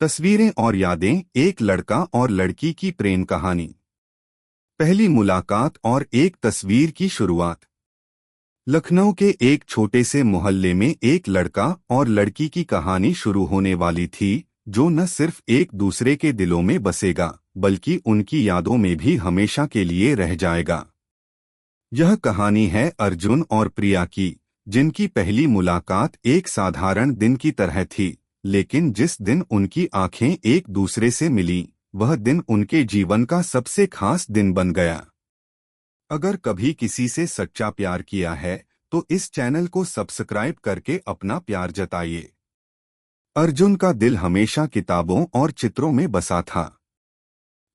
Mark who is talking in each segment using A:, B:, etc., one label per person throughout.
A: तस्वीरें और यादें, एक लड़का और लड़की की प्रेम कहानी। पहली मुलाकात और एक तस्वीर की शुरुआत। लखनऊ के एक छोटे से मोहल्ले में एक लड़का और लड़की की कहानी शुरू होने वाली थी, जो न सिर्फ एक दूसरे के दिलों में बसेगा बल्कि उनकी यादों में भी हमेशा के लिए रह जाएगा। यह कहानी है अर्जुन और प्रिया की, जिनकी पहली मुलाकात एक साधारण दिन की तरह थी, लेकिन जिस दिन उनकी आंखें एक दूसरे से मिलीं, वह दिन उनके जीवन का सबसे खास दिन बन गया। अगर कभी किसी से सच्चा प्यार किया है तो इस चैनल को सब्सक्राइब करके अपना प्यार जताइए। अर्जुन का दिल हमेशा किताबों और चित्रों में बसा था।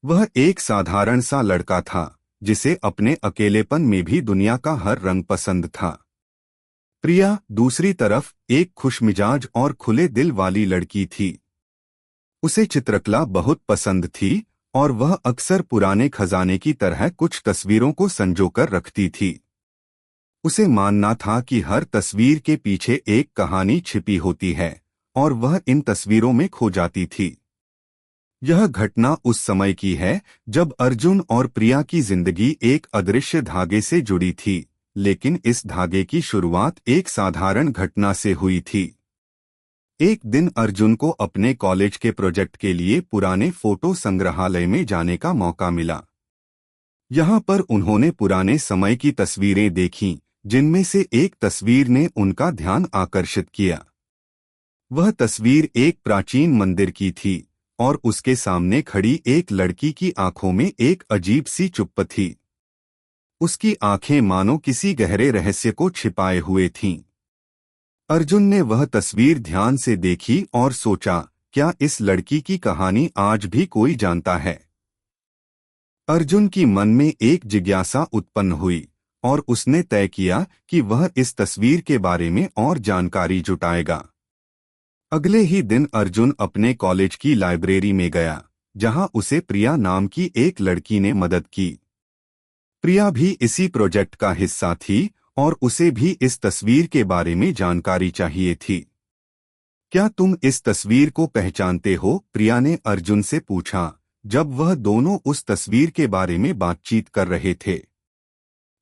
A: वह एक साधारण सा लड़का था, जिसे अपने अकेलेपन में भी दुनिया का हर रंग पसंद था। प्रिया दूसरी तरफ एक खुशमिजाज और खुले दिल वाली लड़की थी। उसे चित्रकला बहुत पसंद थी और वह अक्सर पुराने खजाने की तरह कुछ तस्वीरों को संजोकर रखती थी। उसे मानना था कि हर तस्वीर के पीछे एक कहानी छिपी होती है और वह इन तस्वीरों में खो जाती थी। यह घटना उस समय की है जब अर्जुन और प्रिया की जिंदगी एक अदृश्य धागे से जुड़ी थी, लेकिन इस धागे की शुरुआत एक साधारण घटना से हुई थी। एक दिन अर्जुन को अपने कॉलेज के प्रोजेक्ट के लिए पुराने फोटो संग्रहालय में जाने का मौका मिला। यहाँ पर उन्होंने पुराने समय की तस्वीरें देखीं, जिनमें से एक तस्वीर ने उनका ध्यान आकर्षित किया। वह तस्वीर एक प्राचीन मंदिर की थी और उसके सामने खड़ी एक लड़की की आंखों में एक अजीब सी चुप्पी थी। उसकी आंखें मानो किसी गहरे रहस्य को छिपाए हुए थीं। अर्जुन ने वह तस्वीर ध्यान से देखी और सोचा, क्या इस लड़की की कहानी आज भी कोई जानता है? अर्जुन की मन में एक जिज्ञासा उत्पन्न हुई और उसने तय किया कि वह इस तस्वीर के बारे में और जानकारी जुटाएगा। अगले ही दिन अर्जुन अपने कॉलेज की लाइब्रेरी में गया, जहां उसे प्रिया नाम की एक लड़की ने मदद की। प्रिया भी इसी प्रोजेक्ट का हिस्सा थी और उसे भी इस तस्वीर के बारे में जानकारी चाहिए थी। क्या तुम इस तस्वीर को पहचानते हो? प्रिया ने अर्जुन से पूछा, जब वह दोनों उस तस्वीर के बारे में बातचीत कर रहे थे।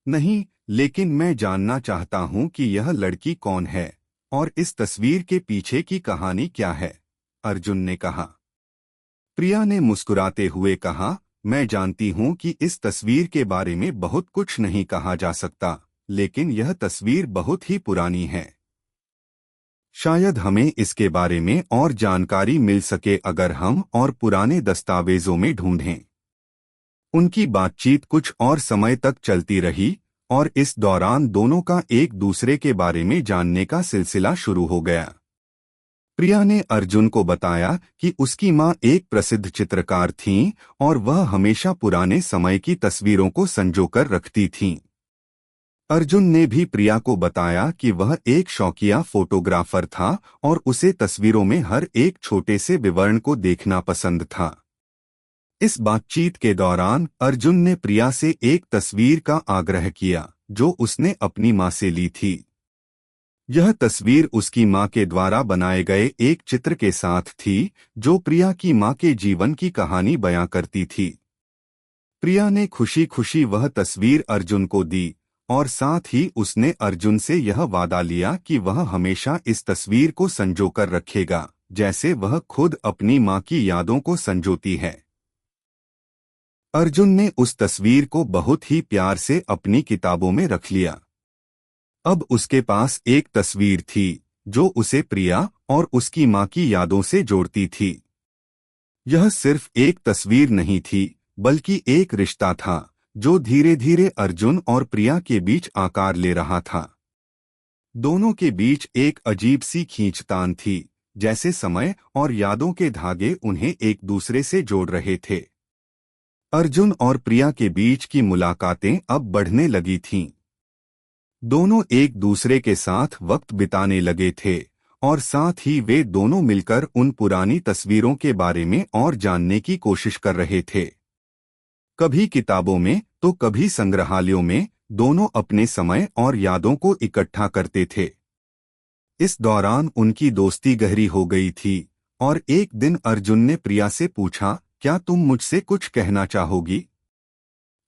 A: नहीं, लेकिन मैं जानना चाहता हूं कि यह लड़की कौन है और इस तस्वीर के पीछे की कहानी क्या है, अर्जुन ने कहा। प्रिया ने मुस्कुराते हुए कहा, मैं जानती हूं कि इस तस्वीर के बारे में बहुत कुछ नहीं कहा जा सकता, लेकिन यह तस्वीर बहुत ही पुरानी है। शायद हमें इसके बारे में और जानकारी मिल सके अगर हम और पुराने दस्तावेजों में ढूंढें। उनकी बातचीत कुछ और समय तक चलती रही और इस दौरान दोनों का एक दूसरे के बारे में जानने का सिलसिला शुरू हो गया। प्रिया ने अर्जुन को बताया कि उसकी मां एक प्रसिद्ध चित्रकार थीं और वह हमेशा पुराने समय की तस्वीरों को संजोकर रखती थीं। अर्जुन ने भी प्रिया को बताया कि वह एक शौकिया फोटोग्राफर था और उसे तस्वीरों में हर एक छोटे से विवरण को देखना पसंद था। इस बातचीत के दौरान अर्जुन ने प्रिया से एक तस्वीर का आग्रह किया, जो उसने अपनी मां से ली थी। यह तस्वीर उसकी मां के द्वारा बनाए गए एक चित्र के साथ थी, जो प्रिया की मां के जीवन की कहानी बयां करती थी। प्रिया ने खुशी खुशी वह तस्वीर अर्जुन को दी और साथ ही उसने अर्जुन से यह वादा लिया कि वह हमेशा इस तस्वीर को संजोकर रखेगा, जैसे वह खुद अपनी मां की यादों को संजोती है। अर्जुन ने उस तस्वीर को बहुत ही प्यार से अपनी किताबों में रख लिया। अब उसके पास एक तस्वीर थी जो उसे प्रिया और उसकी मां की यादों से जोड़ती थी। यह सिर्फ एक तस्वीर नहीं थी, बल्कि एक रिश्ता था जो धीरे धीरे अर्जुन और प्रिया के बीच आकार ले रहा था। दोनों के बीच एक अजीब सी खींचतान थी, जैसे समय और यादों के धागे उन्हें एक दूसरे से जोड़ रहे थे। अर्जुन और प्रिया के बीच की मुलाकातें अब बढ़ने लगी थीं। दोनों एक दूसरे के साथ वक्त बिताने लगे थे और साथ ही वे दोनों मिलकर उन पुरानी तस्वीरों के बारे में और जानने की कोशिश कर रहे थे। कभी किताबों में तो कभी संग्रहालयों में दोनों अपने समय और यादों को इकट्ठा करते थे। इस दौरान उनकी दोस्ती गहरी हो गई थी और एक दिन अर्जुन ने प्रिया से पूछा, क्या तुम मुझसे कुछ कहना चाहोगी?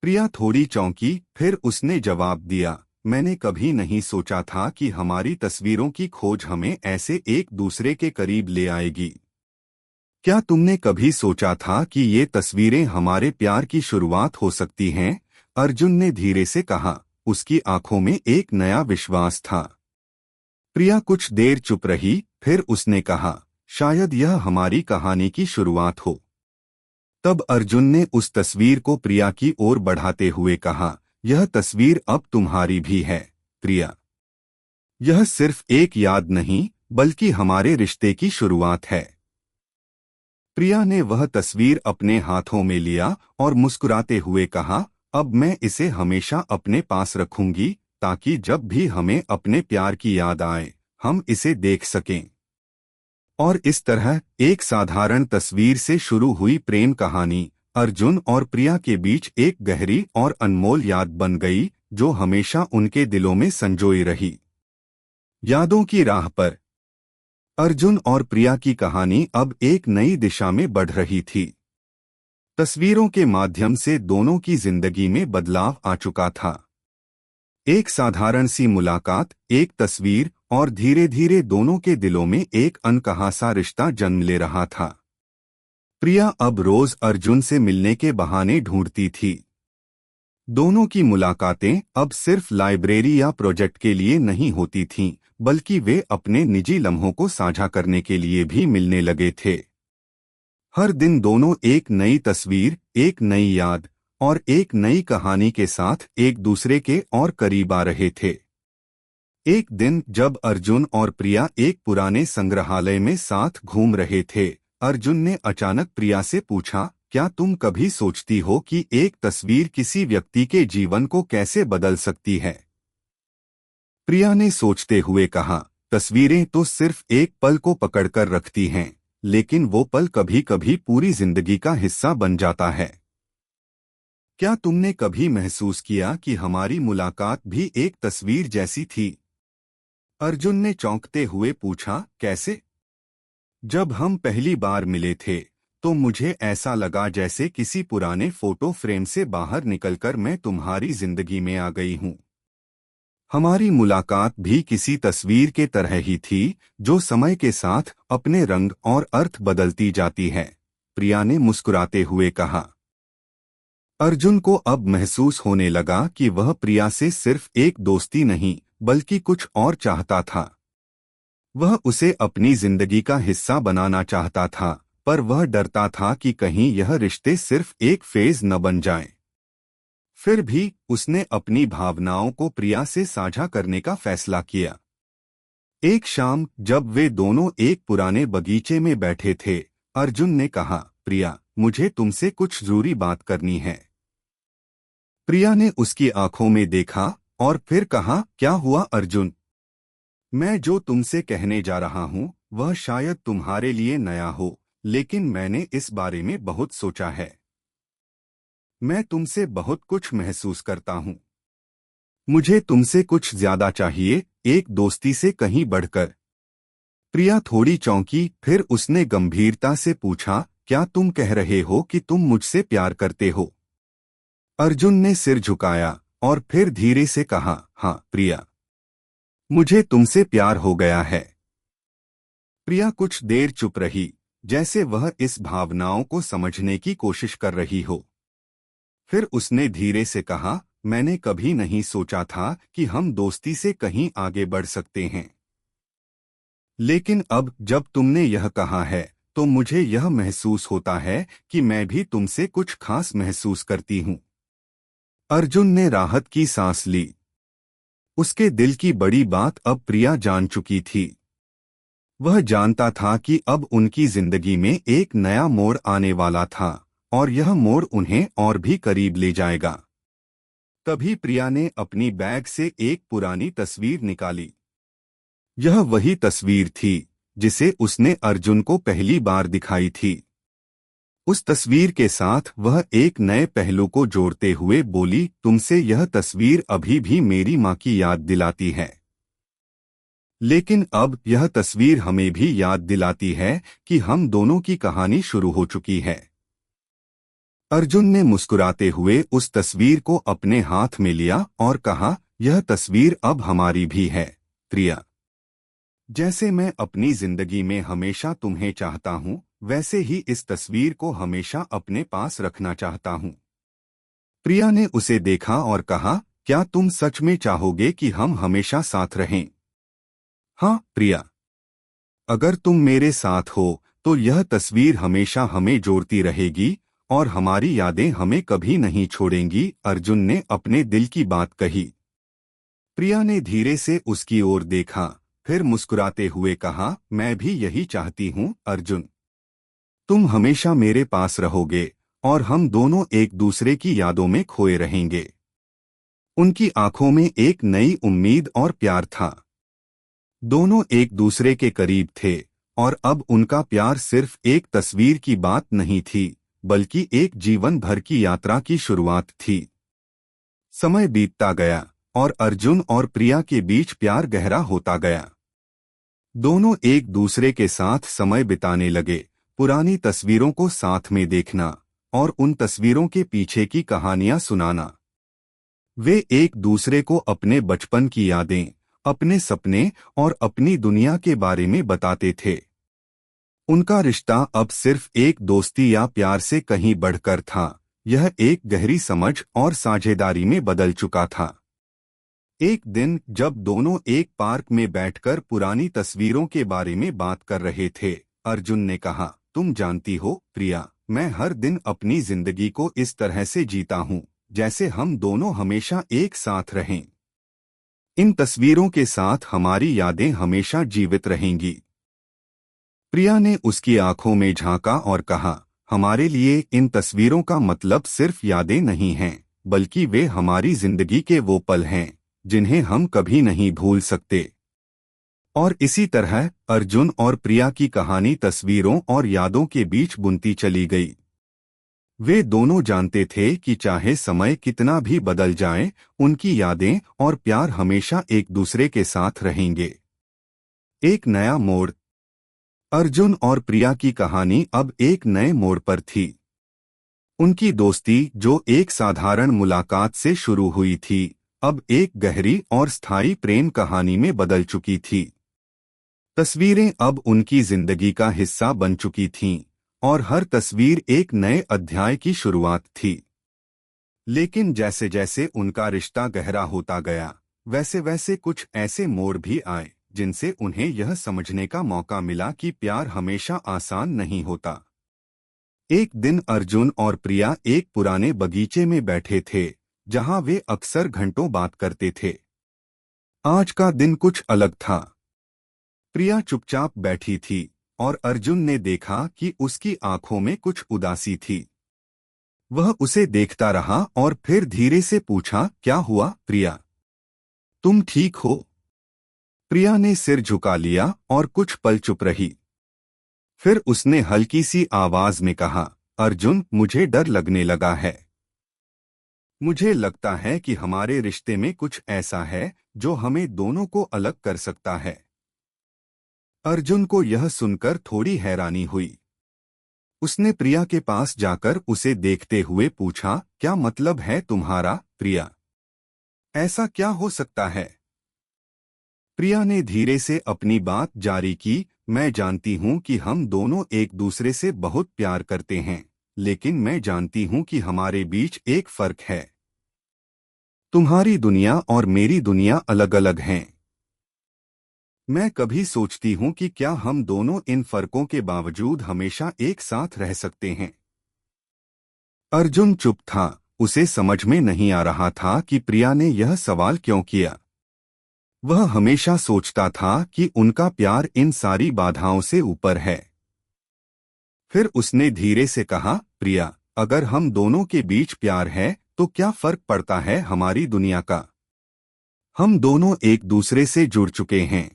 A: प्रिया थोड़ी चौंकी, फिर उसने जवाब दिया, मैंने कभी नहीं सोचा था कि हमारी तस्वीरों की खोज हमें ऐसे एक दूसरे के करीब ले आएगी। क्या तुमने कभी सोचा था कि ये तस्वीरें हमारे प्यार की शुरुआत हो सकती हैं? अर्जुन ने धीरे से कहा। उसकी आंखों में एक नया विश्वास था। प्रिया कुछ देर चुप रही, फिर उसने कहा, शायद यह हमारी कहानी की शुरुआत हो। तब अर्जुन ने उस तस्वीर को प्रिया की ओर बढ़ाते हुए कहा, यह तस्वीर अब तुम्हारी भी है, प्रिया। यह सिर्फ एक याद नहीं, बल्कि हमारे रिश्ते की शुरुआत है। प्रिया ने वह तस्वीर अपने हाथों में लिया और मुस्कुराते हुए कहा, अब मैं इसे हमेशा अपने पास रखूंगी, ताकि जब भी हमें अपने प्यार की याद आए, हम इसे देख सकें। और इस तरह एक साधारण तस्वीर से शुरू हुई प्रेम कहानी अर्जुन और प्रिया के बीच एक गहरी और अनमोल याद बन गई, जो हमेशा उनके दिलों में संजोई रही। यादों की राह पर अर्जुन और प्रिया की कहानी अब एक नई दिशा में बढ़ रही थी। तस्वीरों के माध्यम से दोनों की जिंदगी में बदलाव आ चुका था। एक साधारण सी मुलाकात, एक तस्वीर, और धीरे धीरे दोनों के दिलों में एक अनकहा सा रिश्ता जन्म ले रहा था। प्रिया अब रोज अर्जुन से मिलने के बहाने ढूंढती थी। दोनों की मुलाकातें अब सिर्फ लाइब्रेरी या प्रोजेक्ट के लिए नहीं होती थीं, बल्कि वे अपने निजी लम्हों को साझा करने के लिए भी मिलने लगे थे। हर दिन दोनों एक नई तस्वीर, एक नई याद और एक नई कहानी के साथ एक दूसरे के और करीब आ रहे थे। एक दिन जब अर्जुन और प्रिया एक पुराने संग्रहालय में साथ घूम रहे थे, अर्जुन ने अचानक प्रिया से पूछा, क्या तुम कभी सोचती हो कि एक तस्वीर किसी व्यक्ति के जीवन को कैसे बदल सकती है? प्रिया ने सोचते हुए कहा, तस्वीरें तो सिर्फ एक पल को पकड़कर रखती हैं, लेकिन वो पल कभी कभी पूरी जिंदगी का हिस्सा बन जाता है। क्या तुमने कभी महसूस किया कि हमारी मुलाकात भी एक तस्वीर जैसी थी? अर्जुन ने चौंकते हुए पूछा, कैसे? जब हम पहली बार मिले थे, तो मुझे ऐसा लगा जैसे किसी पुराने फोटो फ्रेम से बाहर निकलकर मैं तुम्हारी जिंदगी में आ गई हूँ। हमारी मुलाकात भी किसी तस्वीर के तरह ही थी, जो समय के साथ अपने रंग और अर्थ बदलती जाती है, प्रिया ने मुस्कुराते हुए कहा। अर्जुन को अब महसूस होने लगा कि वह प्रिया से सिर्फ एक दोस्ती नहीं, बल्कि कुछ और चाहता था। वह उसे अपनी जिंदगी का हिस्सा बनाना चाहता था, पर वह डरता था कि कहीं यह रिश्ते सिर्फ एक फेज न बन जाएं। फिर भी उसने अपनी भावनाओं को प्रिया से साझा करने का फैसला किया। एक शाम जब वे दोनों एक पुराने बगीचे में बैठे थे, अर्जुन ने कहा, प्रिया, मुझे तुमसे कुछ जरूरी बात करनी है। प्रिया ने उसकी आंखों में देखा और फिर कहा, क्या हुआ अर्जुन? मैं जो तुमसे कहने जा रहा हूँ वह शायद तुम्हारे लिए नया हो, लेकिन मैंने इस बारे में बहुत सोचा है। मैं तुमसे बहुत कुछ महसूस करता हूँ। मुझे तुमसे कुछ ज्यादा चाहिए, एक दोस्ती से कहीं बढ़कर। प्रिया थोड़ी चौंकी, फिर उसने गंभीरता से पूछा, क्या तुम कह रहे हो कि तुम मुझसे प्यार करते हो? अर्जुन ने सिर झुकाया और फिर धीरे से कहा, हाँ प्रिया, मुझे तुमसे प्यार हो गया है। प्रिया कुछ देर चुप रही, जैसे वह इस भावनाओं को समझने की कोशिश कर रही हो। फिर उसने धीरे से कहा, मैंने कभी नहीं सोचा था कि हम दोस्ती से कहीं आगे बढ़ सकते हैं, लेकिन अब जब तुमने यह कहा है, तो मुझे यह महसूस होता है कि मैं भी तुमसे कुछ खास महसूस करती हूँ। अर्जुन ने राहत की सांस ली। उसके दिल की बड़ी बात अब प्रिया जान चुकी थी। वह जानता था कि अब उनकी जिंदगी में एक नया मोड़ आने वाला था, और यह मोड़ उन्हें और भी करीब ले जाएगा। तभी प्रिया ने अपनी बैग से एक पुरानी तस्वीर निकाली। यह वही तस्वीर थी जिसे उसने अर्जुन को पहली बार दिखाई थी। उस तस्वीर के साथ वह एक नए पहलू को जोड़ते हुए बोली, तुमसे यह तस्वीर अभी भी मेरी माँ की याद दिलाती है। लेकिन अब यह तस्वीर हमें भी याद दिलाती है कि हम दोनों की कहानी शुरू हो चुकी है। अर्जुन ने मुस्कुराते हुए उस तस्वीर को अपने हाथ में लिया और कहा, यह तस्वीर अब हमारी भी है, प्रिया। जैसे मैं अपनी जिंदगी में हमेशा तुम्हें चाहता हूँ, वैसे ही इस तस्वीर को हमेशा अपने पास रखना चाहता हूँ। प्रिया ने उसे देखा और कहा, क्या तुम सच में चाहोगे कि हम हमेशा साथ रहें? हाँ, प्रिया। अगर तुम मेरे साथ हो तो यह तस्वीर हमेशा हमें जोड़ती रहेगी और हमारी यादें हमें कभी नहीं छोड़ेंगी। अर्जुन ने अपने दिल की बात कही। प्रिया ने धीरे से उसकी ओर देखा, फिर मुस्कुराते हुए कहा, मैं भी यही चाहती हूँ अर्जुन। तुम हमेशा मेरे पास रहोगे और हम दोनों एक दूसरे की यादों में खोए रहेंगे। उनकी आंखों में एक नई उम्मीद और प्यार था। दोनों एक दूसरे के करीब थे और अब उनका प्यार सिर्फ एक तस्वीर की बात नहीं थी, बल्कि एक जीवन भर की यात्रा की शुरुआत थी। समय बीतता गया और अर्जुन और प्रिया के बीच प्यार गहरा होता गया। दोनों एक दूसरे के साथ समय बिताने लगे, पुरानी तस्वीरों को साथ में देखना और उन तस्वीरों के पीछे की कहानियां सुनाना। वे एक दूसरे को अपने बचपन की यादें, अपने सपने और अपनी दुनिया के बारे में बताते थे। उनका रिश्ता अब सिर्फ एक दोस्ती या प्यार से कहीं बढ़कर था, यह एक गहरी समझ और साझेदारी में बदल चुका था। एक दिन जब दोनों एक पार्क में बैठकर पुरानी तस्वीरों के बारे में बात कर रहे थे, अर्जुन ने कहा, तुम जानती हो प्रिया, मैं हर दिन अपनी जिंदगी को इस तरह से जीता हूँ जैसे हम दोनों हमेशा एक साथ रहें। इन तस्वीरों के साथ हमारी यादें हमेशा जीवित रहेंगी। प्रिया ने उसकी आंखों में झांका और कहा, हमारे लिए इन तस्वीरों का मतलब सिर्फ यादें नहीं हैं, बल्कि वे हमारी जिंदगी के वो पल हैं जिन्हें हम कभी नहीं भूल सकते। और इसी तरह अर्जुन और प्रिया की कहानी तस्वीरों और यादों के बीच बुनती चली गई। वे दोनों जानते थे कि चाहे समय कितना भी बदल जाए, उनकी यादें और प्यार हमेशा एक दूसरे के साथ रहेंगे। एक नया मोड़। अर्जुन और प्रिया की कहानी अब एक नए मोड़ पर थी। उनकी दोस्ती, जो एक साधारण मुलाकात से शुरू हुई थी, अब एक गहरी और स्थायी प्रेम कहानी में बदल चुकी थी। तस्वीरें अब उनकी जिंदगी का हिस्सा बन चुकी थीं और हर तस्वीर एक नए अध्याय की शुरुआत थी। लेकिन जैसे जैसे उनका रिश्ता गहरा होता गया, वैसे वैसे कुछ ऐसे मोड़ भी आए जिनसे उन्हें यह समझने का मौका मिला कि प्यार हमेशा आसान नहीं होता। एक दिन अर्जुन और प्रिया एक पुराने बगीचे में बैठे थे, जहां वे अक्सर घंटों बात करते थे। आज का दिन कुछ अलग था। प्रिया चुपचाप बैठी थी और अर्जुन ने देखा कि उसकी आंखों में कुछ उदासी थी। वह उसे देखता रहा और फिर धीरे से पूछा, क्या हुआ प्रिया? तुम ठीक हो? प्रिया ने सिर झुका लिया और कुछ पल चुप रही। फिर उसने हल्की सी आवाज में कहा, अर्जुन, मुझे डर लगने लगा है। मुझे लगता है कि हमारे रिश्ते में कुछ ऐसा है जो हमें दोनों को अलग कर सकता है। अर्जुन को यह सुनकर थोड़ी हैरानी हुई। उसने प्रिया के पास जाकर उसे देखते हुए पूछा, क्या मतलब है तुम्हारा प्रिया? ऐसा क्या हो सकता है? प्रिया ने धीरे से अपनी बात जारी की, मैं जानती हूँ कि हम दोनों एक दूसरे से बहुत प्यार करते हैं, लेकिन मैं जानती हूँ कि हमारे बीच एक फर्क है। तुम्हारी दुनिया और मेरी दुनिया अलग अलग हैं। मैं कभी सोचती हूँ कि क्या हम दोनों इन फर्कों के बावजूद हमेशा एक साथ रह सकते हैं। अर्जुन चुप था, उसे समझ में नहीं आ रहा था कि प्रिया ने यह सवाल क्यों किया। वह हमेशा सोचता था कि उनका प्यार इन सारी बाधाओं से ऊपर है। फिर उसने धीरे से कहा, प्रिया, अगर हम दोनों के बीच प्यार है तो क्या फर्क पड़ता है हमारी दुनिया का? हम दोनों एक दूसरे से जुड़ चुके हैं।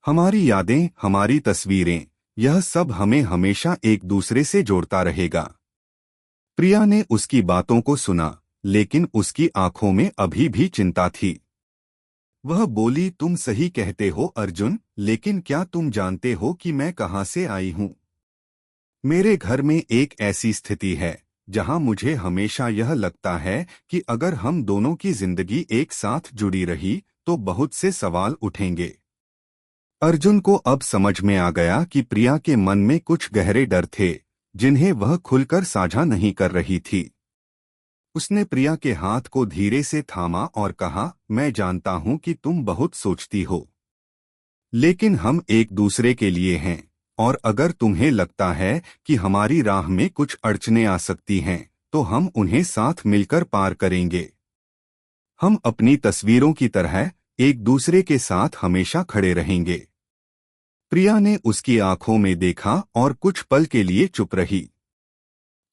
A: हमारी यादें, हमारी तस्वीरें, यह सब हमें हमेशा एक दूसरे से जोड़ता रहेगा। प्रिया ने उसकी बातों को सुना, लेकिन उसकी आंखों में अभी भी चिंता थी। वह बोली, तुम सही कहते हो अर्जुन, लेकिन क्या तुम जानते हो कि मैं कहाँ से आई हूँ? मेरे घर में एक ऐसी स्थिति है जहाँ मुझे हमेशा यह लगता है कि अगर हम दोनों की जिंदगी एक साथ जुड़ी रही तो बहुत से सवाल उठेंगे। अर्जुन को अब समझ में आ गया कि प्रिया के मन में कुछ गहरे डर थे जिन्हें वह खुलकर साझा नहीं कर रही थी। उसने प्रिया के हाथ को धीरे से थामा और कहा, मैं जानता हूं कि तुम बहुत सोचती हो, लेकिन हम एक दूसरे के लिए हैं, और अगर तुम्हें लगता है कि हमारी राह में कुछ अड़चनें आ सकती हैं तो हम उन्हें साथ मिलकर पार करेंगे। हम अपनी तस्वीरों की तरह एक दूसरे के साथ हमेशा खड़े रहेंगे। प्रिया ने उसकी आंखों में देखा और कुछ पल के लिए चुप रही।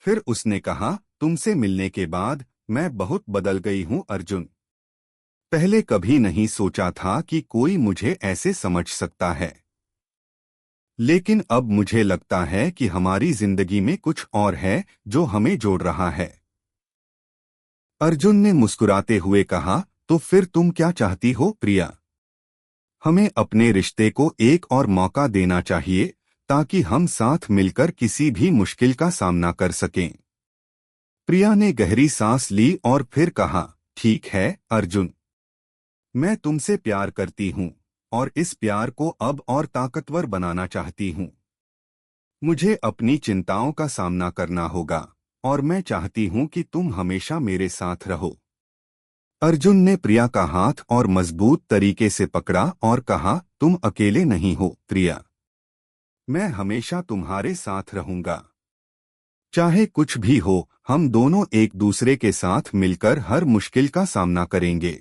A: फिर उसने कहा, तुमसे मिलने के बाद मैं बहुत बदल गई हूं अर्जुन। पहले कभी नहीं सोचा था कि कोई मुझे ऐसे समझ सकता है, लेकिन अब मुझे लगता है कि हमारी जिंदगी में कुछ और है जो हमें जोड़ रहा है। अर्जुन ने मुस्कुराते हुए कहा, तो फिर तुम क्या चाहती हो प्रिया? हमें अपने रिश्ते को एक और मौका देना चाहिए ताकि हम साथ मिलकर किसी भी मुश्किल का सामना कर सकें। प्रिया ने गहरी सांस ली और फिर कहा, ठीक है अर्जुन, मैं तुमसे प्यार करती हूँ और इस प्यार को अब और ताकतवर बनाना चाहती हूँ। मुझे अपनी चिंताओं का सामना करना होगा और मैं चाहती हूँ कि तुम हमेशा मेरे साथ रहो। अर्जुन ने प्रिया का हाथ और मजबूत तरीके से पकड़ा और कहा, तुम अकेले नहीं हो प्रिया, मैं हमेशा तुम्हारे साथ रहूंगा। चाहे कुछ भी हो, हम दोनों एक दूसरे के साथ मिलकर हर मुश्किल का सामना करेंगे।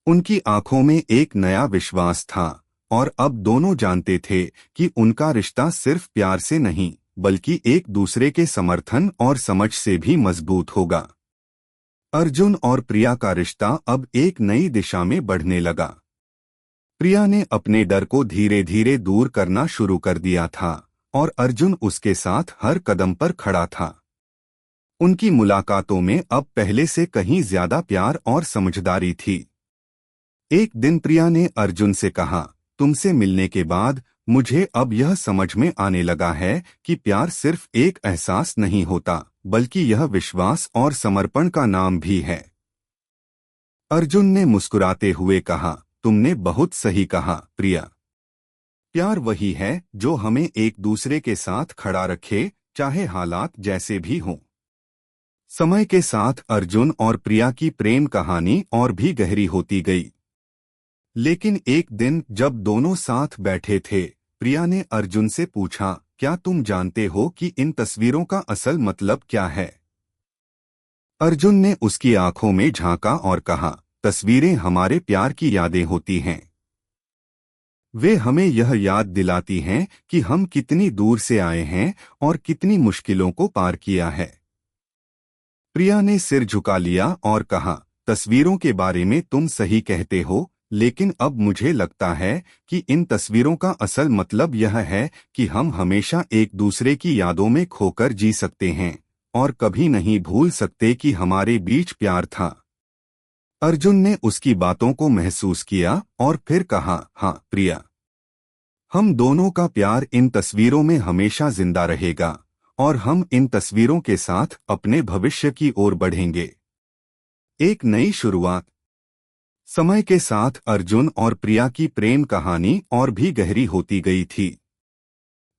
A: उनकी आंखों में एक नया विश्वास था और अब दोनों जानते थे कि उनका रिश्ता सिर्फ प्यार से नहीं बल्कि एक दूसरे के समर्थन और समझ से भी मजबूत होगा। अर्जुन और प्रिया का रिश्ता अब एक नई दिशा में बढ़ने लगा। प्रिया ने अपने डर को धीरे धीरे दूर करना शुरू कर दिया था और अर्जुन उसके साथ हर कदम पर खड़ा था। उनकी मुलाकातों में अब पहले से कहीं ज्यादा प्यार और समझदारी थी। एक दिन प्रिया ने अर्जुन से कहा, तुमसे मिलने के बाद मुझे अब यह समझ में आने लगा है कि प्यार सिर्फ एक एहसास नहीं होता बल्कि यह विश्वास और समर्पण का नाम भी है। अर्जुन ने मुस्कुराते हुए कहा, तुमने बहुत सही कहा प्रिया। प्यार वही है जो हमें एक दूसरे के साथ खड़ा रखे, चाहे हालात जैसे भी हों। समय के साथ अर्जुन और प्रिया की प्रेम कहानी और भी गहरी होती गई। लेकिन एक दिन जब दोनों साथ बैठे थे, प्रिया ने अर्जुन से पूछा, क्या तुम जानते हो कि इन तस्वीरों का असल मतलब क्या है? अर्जुन ने उसकी आंखों में झांका और कहा, तस्वीरें हमारे प्यार की यादें होती हैं। वे हमें यह याद दिलाती हैं कि हम कितनी दूर से आए हैं और कितनी मुश्किलों को पार किया है। प्रिया ने सिर झुका लिया और कहा, तस्वीरों के बारे में तुम सही कहते हो, लेकिन अब मुझे लगता है कि इन तस्वीरों का असल मतलब यह है कि हम हमेशा एक दूसरे की यादों में खोकर जी सकते हैं और कभी नहीं भूल सकते कि हमारे बीच प्यार था। अर्जुन ने उसकी बातों को महसूस किया और फिर कहा, हाँ प्रिया, हम दोनों का प्यार इन तस्वीरों में हमेशा जिंदा रहेगा और हम इन तस्वीरों के साथ अपने भविष्य की ओर बढ़ेंगे। एक नई शुरुआत। समय के साथ अर्जुन और प्रिया की प्रेम कहानी और भी गहरी होती गई थी।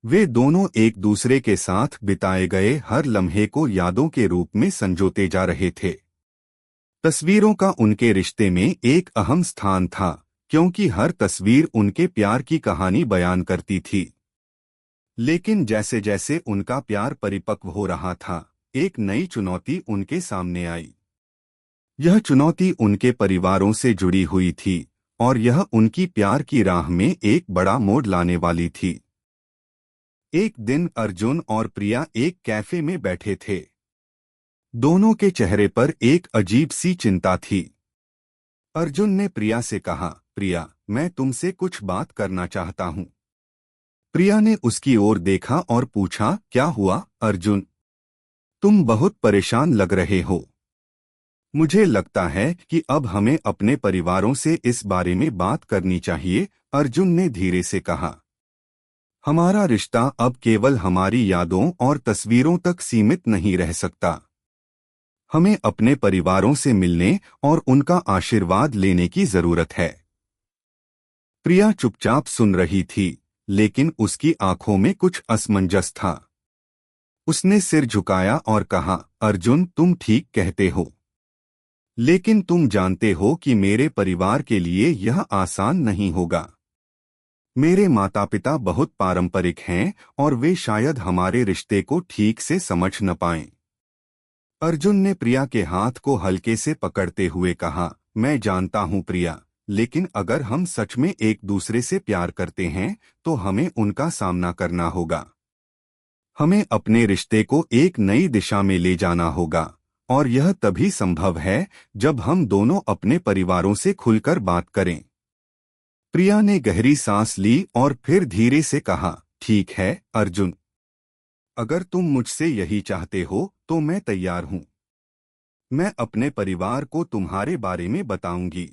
A: वे दोनों एक दूसरे के साथ बिताए गए हर लम्हे को यादों के रूप में संजोते जा रहे थे। तस्वीरों का उनके रिश्ते में एक अहम स्थान था क्योंकि हर तस्वीर उनके प्यार की कहानी बयान करती थी। लेकिन जैसे जैसे उनका प्यार परिपक्व हो रहा था, एक नई चुनौती उनके सामने आई। यह चुनौती उनके परिवारों से जुड़ी हुई थी और यह उनकी प्यार की राह में एक बड़ा मोड़ लाने वाली थी। एक दिन अर्जुन और प्रिया एक कैफे में बैठे थे। दोनों के चेहरे पर एक अजीब सी चिंता थी। अर्जुन ने प्रिया से कहा, प्रिया, मैं तुमसे कुछ बात करना चाहता हूँ। प्रिया ने उसकी ओर देखा और पूछा, क्या हुआ अर्जुन? तुम बहुत परेशान लग रहे हो। मुझे लगता है कि अब हमें अपने परिवारों से इस बारे में बात करनी चाहिए, अर्जुन ने धीरे से कहा। हमारा रिश्ता अब केवल हमारी यादों और तस्वीरों तक सीमित नहीं रह सकता। हमें अपने परिवारों से मिलने और उनका आशीर्वाद लेने की जरूरत है। प्रिया चुपचाप सुन रही थी, लेकिन उसकी आंखों में कुछ असमंजस था। उसने सिर झुकाया और कहा, अर्जुन, तुम ठीक कहते हो, लेकिन तुम जानते हो कि मेरे परिवार के लिए यह आसान नहीं होगा। मेरे माता पिता बहुत पारंपरिक हैं और वे शायद हमारे रिश्ते को ठीक से समझ न पाएं। अर्जुन ने प्रिया के हाथ को हल्के से पकड़ते हुए कहा, मैं जानता हूं प्रिया, लेकिन अगर हम सच में एक दूसरे से प्यार करते हैं तो हमें उनका सामना करना होगा। हमें अपने रिश्ते को एक नई दिशा में ले जाना होगा, और यह तभी संभव है जब हम दोनों अपने परिवारों से खुलकर बात करें। प्रिया ने गहरी सांस ली और फिर धीरे से कहा, ठीक है अर्जुन, अगर तुम मुझसे यही चाहते हो तो मैं तैयार हूं। मैं अपने परिवार को तुम्हारे बारे में बताऊंगी।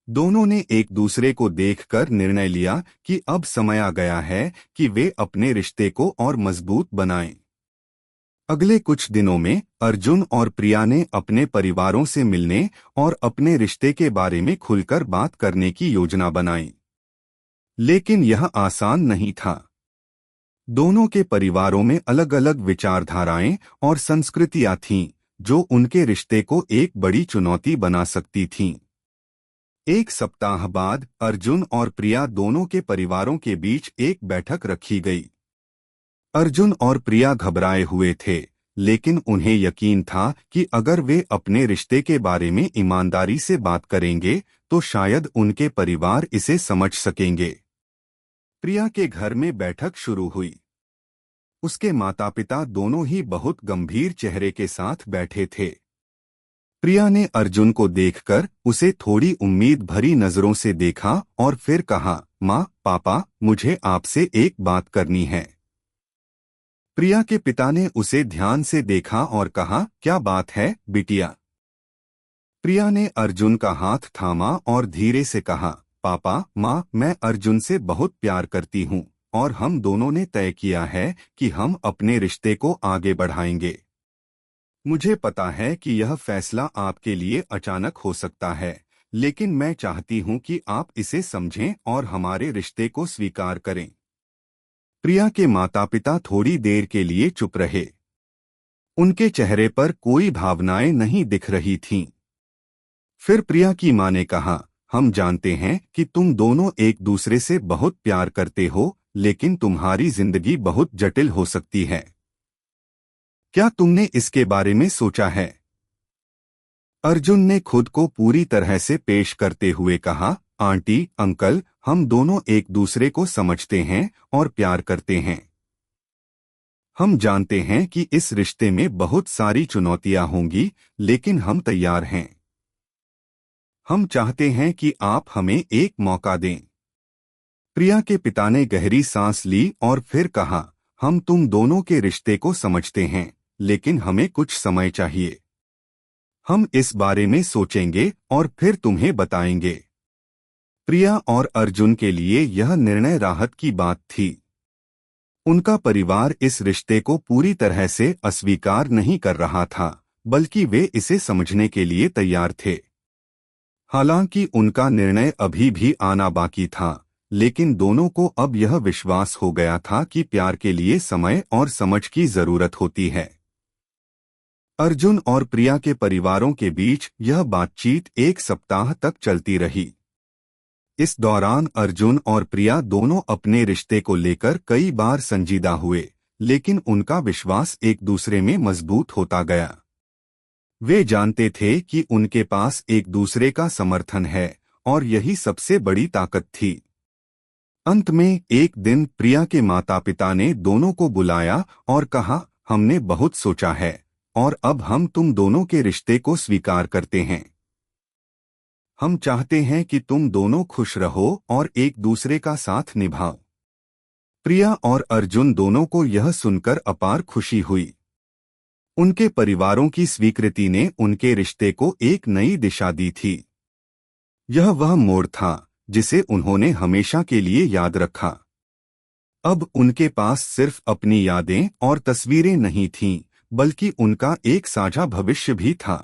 A: दोनों ने एक दूसरे को देखकर निर्णय लिया कि अब समय आ गया है कि वे अपने रिश्ते को और मजबूत बनाएं। अगले कुछ दिनों में अर्जुन और प्रिया ने अपने परिवारों से मिलने और अपने रिश्ते के बारे में खुलकर बात करने की योजना बनाई। लेकिन यह आसान नहीं था। दोनों के परिवारों में अलग अलग विचारधाराएं और संस्कृतियां थीं, जो उनके रिश्ते को एक बड़ी चुनौती बना सकती थीं। एक सप्ताह बाद अर्जुन और प्रिया दोनों के परिवारों के बीच एक बैठक रखी गई। अर्जुन और प्रिया घबराए हुए थे, लेकिन उन्हें यकीन था कि अगर वे अपने रिश्ते के बारे में ईमानदारी से बात करेंगे तो शायद उनके परिवार इसे समझ सकेंगे। प्रिया के घर में बैठक शुरू हुई। उसके माता पिता दोनों ही बहुत गंभीर चेहरे के साथ बैठे थे। प्रिया ने अर्जुन को देखकर उसे थोड़ी उम्मीद भरी नजरों से देखा और फिर कहा, माँ, पापा, मुझे आपसे एक बात करनी है। प्रिया के पिता ने उसे ध्यान से देखा और कहा, क्या बात है बिटिया? प्रिया ने अर्जुन का हाथ थामा और धीरे से कहा, पापा, माँ, मैं अर्जुन से बहुत प्यार करती हूँ और हम दोनों ने तय किया है कि हम अपने रिश्ते को आगे बढ़ाएंगे। मुझे पता है कि यह फैसला आपके लिए अचानक हो सकता है, लेकिन मैं चाहती हूं कि आप इसे समझें और हमारे रिश्ते को स्वीकार करें। प्रिया के माता पिता थोड़ी देर के लिए चुप रहे। उनके चेहरे पर कोई भावनाएं नहीं दिख रही थीं। फिर प्रिया की मां ने कहा, हम जानते हैं कि तुम दोनों एक दूसरे से बहुत प्यार करते हो, लेकिन तुम्हारी जिंदगी बहुत जटिल हो सकती है। क्या तुमने इसके बारे में सोचा है? अर्जुन ने खुद को पूरी तरह से पेश करते हुए कहा, आंटी, अंकल, हम दोनों एक दूसरे को समझते हैं और प्यार करते हैं। हम जानते हैं कि इस रिश्ते में बहुत सारी चुनौतियां होंगी, लेकिन हम तैयार हैं। हम चाहते हैं कि आप हमें एक मौका दें। प्रिया के पिता ने गहरी सांस ली और फिर कहा, हम तुम दोनों के रिश्ते को समझते हैं, लेकिन हमें कुछ समय चाहिए। हम इस बारे में सोचेंगे और फिर तुम्हें बताएंगे। प्रिया और अर्जुन के लिए यह निर्णय राहत की बात थी। उनका परिवार इस रिश्ते को पूरी तरह से अस्वीकार नहीं कर रहा था, बल्कि वे इसे समझने के लिए तैयार थे। हालांकि उनका निर्णय अभी भी आना बाकी था, लेकिन दोनों को अब यह विश्वास हो गया था कि प्यार के लिए समय और समझ की जरूरत होती है। अर्जुन और प्रिया के परिवारों के बीच यह बातचीत एक सप्ताह तक चलती रही। इस दौरान अर्जुन और प्रिया दोनों अपने रिश्ते को लेकर कई बार संजीदा हुए, लेकिन उनका विश्वास एक दूसरे में मजबूत होता गया। वे जानते थे कि उनके पास एक दूसरे का समर्थन है और यही सबसे बड़ी ताकत थी। अंत में एक दिन प्रिया के माता पिता ने दोनों को बुलाया और कहा, हमने बहुत सोचा है और अब हम तुम दोनों के रिश्ते को स्वीकार करते हैं। हम चाहते हैं कि तुम दोनों खुश रहो और एक दूसरे का साथ निभाओ। प्रिया और अर्जुन दोनों को यह सुनकर अपार खुशी हुई। उनके परिवारों की स्वीकृति ने उनके रिश्ते को एक नई दिशा दी थी। यह वह मोड़ था जिसे उन्होंने हमेशा के लिए याद रखा। अब उनके पास सिर्फ अपनी यादें और तस्वीरें नहीं थीं, बल्कि उनका एक साझा भविष्य भी था।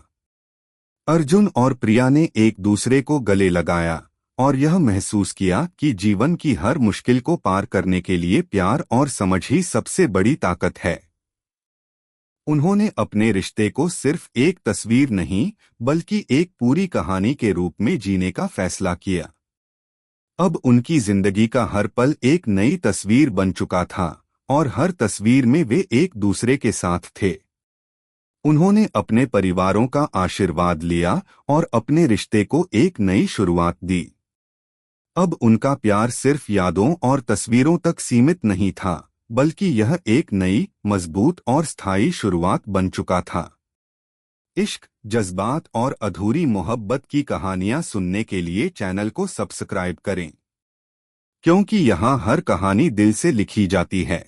A: अर्जुन और प्रिया ने एक दूसरे को गले लगाया और यह महसूस किया कि जीवन की हर मुश्किल को पार करने के लिए प्यार और समझ ही सबसे बड़ी ताकत है। उन्होंने अपने रिश्ते को सिर्फ एक तस्वीर नहीं, बल्कि एक पूरी कहानी के रूप में जीने का फैसला किया। अब उनकी जिंदगी का हर पल एक नई तस्वीर बन चुका था और हर तस्वीर में वे एक दूसरे के साथ थे। उन्होंने अपने परिवारों का आशीर्वाद लिया और अपने रिश्ते को एक नई शुरुआत दी। अब उनका प्यार सिर्फ यादों और तस्वीरों तक सीमित नहीं था, बल्कि यह एक नई, मजबूत और स्थायी शुरुआत बन चुका था। इश्क, जज्बात और अधूरी मोहब्बत की कहानियां सुनने के लिए चैनल को सब्सक्राइब करें, क्योंकि यहाँ हर कहानी दिल से लिखी जाती है।